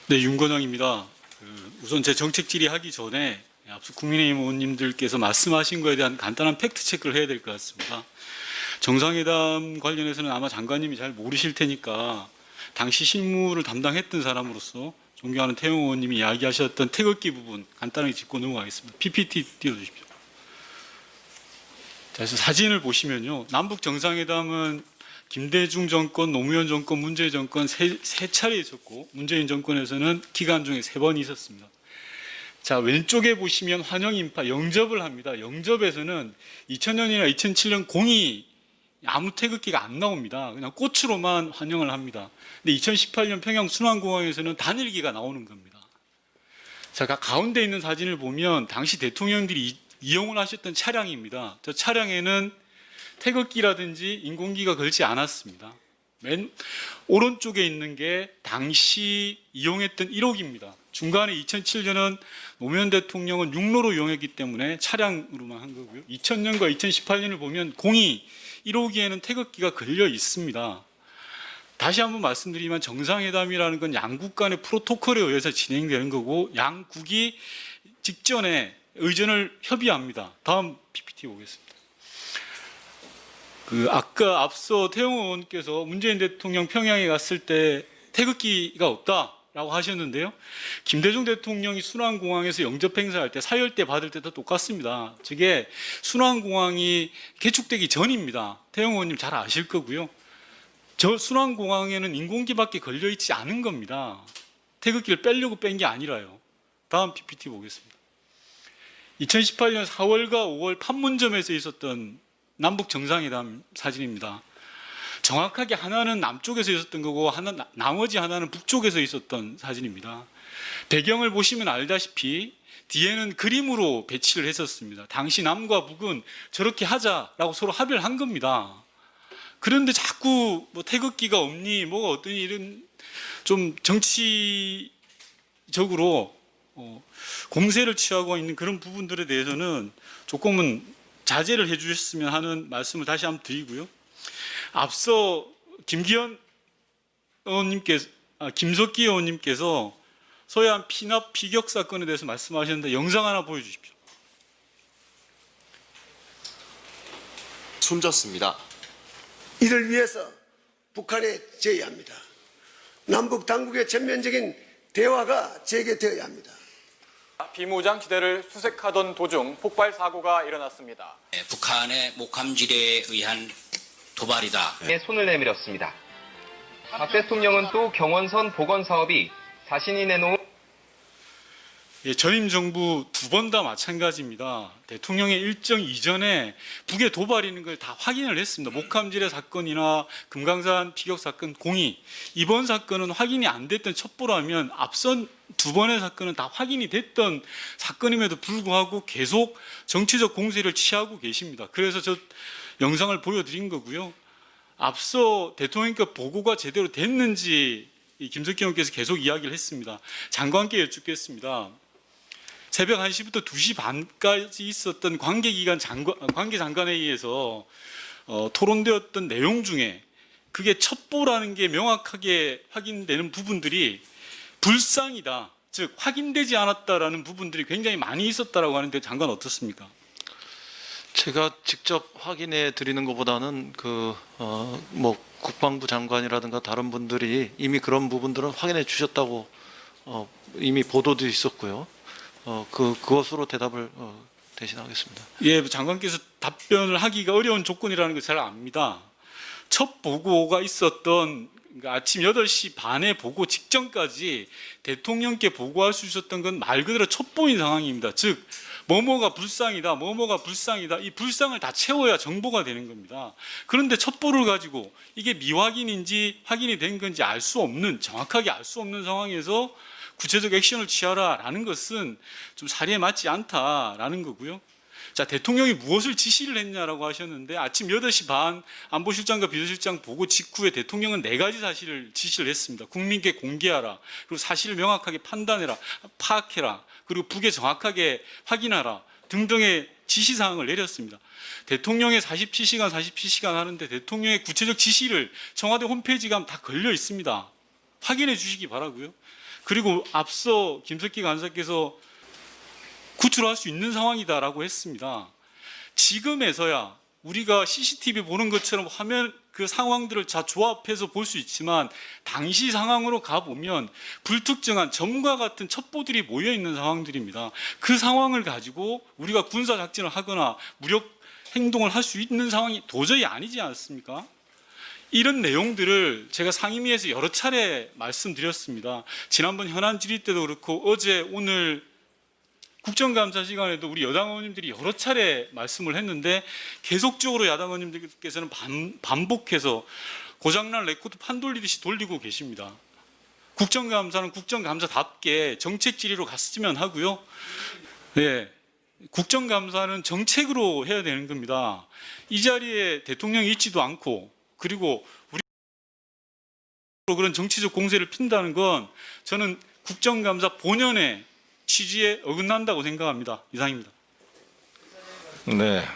네, 윤건영입니다. 우선 제 정책 질의하기 전에 앞서 국민의힘 의원님들께서 말씀하신 거에 대한 간단한 팩트 체크를 해야 될 것 같습니다. 정상회담 관련해서는 아마 장관님이 잘 모르실 테니까 당시 실무를 담당했던 사람으로서 존경하는 태용 의원님이 이야기하셨던 태극기 부분 간단하게 짚고 넘어가겠습니다. PPT 띄워주십시오. 자, 그래서 사진을 보시면요. 남북 정상회담은 김대중 정권, 노무현 정권, 문재인 정권 세 차례 있었고 문재인 정권에서는 기간 중에 3번 있었습니다. 자, 왼쪽에 보시면 환영 인파 영접을 합니다. 영접에서는 2000년이나 2007년 공이 아무 태극기가 안 나옵니다. 그냥 꽃으로만 환영을 합니다. 근데 2018년 평양 순환공항에서는 단일기가 나오는 겁니다. 자, 가운데 있는 사진을 보면 당시 대통령들이 이용을 하셨던 차량입니다. 저 차량에는 태극기라든지 인공기가 걸지 않았습니다. 맨 오른쪽에 있는 게 당시 이용했던 1호기입니다. 중간에 2007년은 노무현 대통령은 육로로 이용했기 때문에 차량으로만 한 거고요. 2000년과 2018년을 보면 공이 1호기에는 태극기가 걸려 있습니다. 다시 한번 말씀드리면 정상회담이라는 건 양국 간의 프로토콜에 의해서 진행되는 거고 양국이 직전에 의전을 협의합니다. 다음 PPT 보겠습니다. 아까 앞서 태용 의원께서 문재인 대통령 평양에 갔을 때 태극기가 없다라고 하셨는데요. 김대중 대통령이 순환공항에서 영접 행사할 때 사열대 받을 때도 똑같습니다. 저게 순환공항이 개축되기 전입니다. 태용 의원님 잘 아실 거고요. 저 순환공항에는 인공기밖에 걸려있지 않은 겁니다. 태극기를 빼려고 뺀 게 아니라요. 다음 PPT 보겠습니다. 2018년 4월과 5월 판문점에서 있었던 남북 정상회담 사진입니다. 정확하게 하나는 남쪽에서 있었던 거고 나머지 하나는 북쪽에서 있었던 사진입니다. 배경을 보시면 알다시피 뒤에는 그림으로 배치를 했었습니다. 당시 남과 북은 저렇게 하자라고 서로 합의를 한 겁니다. 그런데 자꾸 뭐 태극기가 없니 뭐가 어떠니 이런 좀 정치적으로 공세를 취하고 있는 그런 부분들에 대해서는 조금은 자제를 해주셨으면 하는 말씀을 다시 한번 드리고요. 앞서 김석기 의원님께서 소외한 피납 피격 사건에 대해서 말씀하셨는데 영상 하나 보여주십시오. 숨졌습니다. 이를 위해서 북한에 제의합니다. 남북 당국의 전면적인 대화가 재개되어야 합니다. 비무장 지대를 수색하던 도중 폭발 사고가 일어났습니다. 북한의 목함지뢰에 의한 도발이다. 손을 내밀었습니다. 박 대통령은 또 경원선 복원 사업이 자신이 내놓은 전임 정부 2번 다 마찬가지입니다. 대통령의 일정 이전에 북의 도발이는 걸 다 확인을 했습니다. 목함지뢰 사건이나 금강산 피격 사건 공이 이번 사건은 확인이 안 됐던 첩보라면 앞선 2번의 사건은 다 확인이 됐던 사건임에도 불구하고 계속 정치적 공세를 취하고 계십니다. 그래서 저 영상을 보여드린 거고요. 앞서 대통령께 보고가 제대로 됐는지 김석기 의원께서 계속 이야기를 했습니다. 장관께 여쭙겠습니다. 새벽 1시부터 2시 반까지 있었던 관계장관회의에서 토론되었던 내용 중에 그게 첩보라는 게 명확하게 확인되는 부분들이 불상이다, 즉 확인되지 않았다라는 부분들이 굉장히 많이 있었다라고 하는데 장관 어떻습니까? 제가 직접 확인해 드리는 것보다는 국방부 장관이라든가 다른 분들이 이미 그런 부분들은 확인해 주셨다고 이미 보도도 있었고요. 그것으로 대답을 대신하겠습니다. 예, 장관께서 답변을 하기가 어려운 조건이라는 걸 잘 압니다. 첫 보고가 있었던 아침 8시 반에 보고 직전까지 대통령께 보고할 수 있었던 건 말 그대로 첩보인 상황입니다. 즉 뭐뭐가 불상이다, 뭐뭐가 불상이다, 이 불상을 다 채워야 정보가 되는 겁니다. 그런데 첩보를 가지고 이게 미확인인지 확인이 된 건지 정확하게 알 수 없는 상황에서 구체적 액션을 취하라라는 것은 좀 사리에 맞지 않다라는 거고요. 자, 대통령이 무엇을 지시를 했냐라고 하셨는데 아침 8시 반 안보실장과 비서실장 보고 직후에 대통령은 4가지 사실을 지시를 했습니다. 국민께 공개하라, 그리고 사실을 명확하게 판단해라, 파악해라, 그리고 북에 정확하게 확인하라 등등의 지시사항을 내렸습니다. 대통령의 47시간 하는데 대통령의 구체적 지시를 청와대 홈페이지 가면 다 걸려 있습니다. 확인해 주시기 바라고요. 그리고 앞서 김석기 간사께서 구출할 수 있는 상황이다라고 했습니다. 지금에서야 우리가 CCTV 보는 것처럼 화면 그 상황들을 다 조합해서 볼 수 있지만 당시 상황으로 가보면 불특정한 점과 같은 첩보들이 모여 있는 상황들입니다. 그 상황을 가지고 우리가 군사 작전을 하거나 무력 행동을 할 수 있는 상황이 도저히 아니지 않습니까? 이런 내용들을 제가 상임위에서 여러 차례 말씀드렸습니다. 지난번 현안 질의 때도 그렇고 어제 오늘 국정감사 시간에도 우리 여당 의원님들이 여러 차례 말씀을 했는데 계속적으로 야당 의원님들께서는 반복해서 고장난 레코드 판 돌리듯이 돌리고 계십니다. 국정감사는 국정감사답게 정책 질의로 갔으면 하고요. 네, 국정감사는 정책으로 해야 되는 겁니다. 이 자리에 대통령이 있지도 않고 그리고 우리 그런 정치적 공세를 핀다는 건 저는 국정감사 본연의 취지에 어긋난다고 생각합니다. 이상입니다. 네.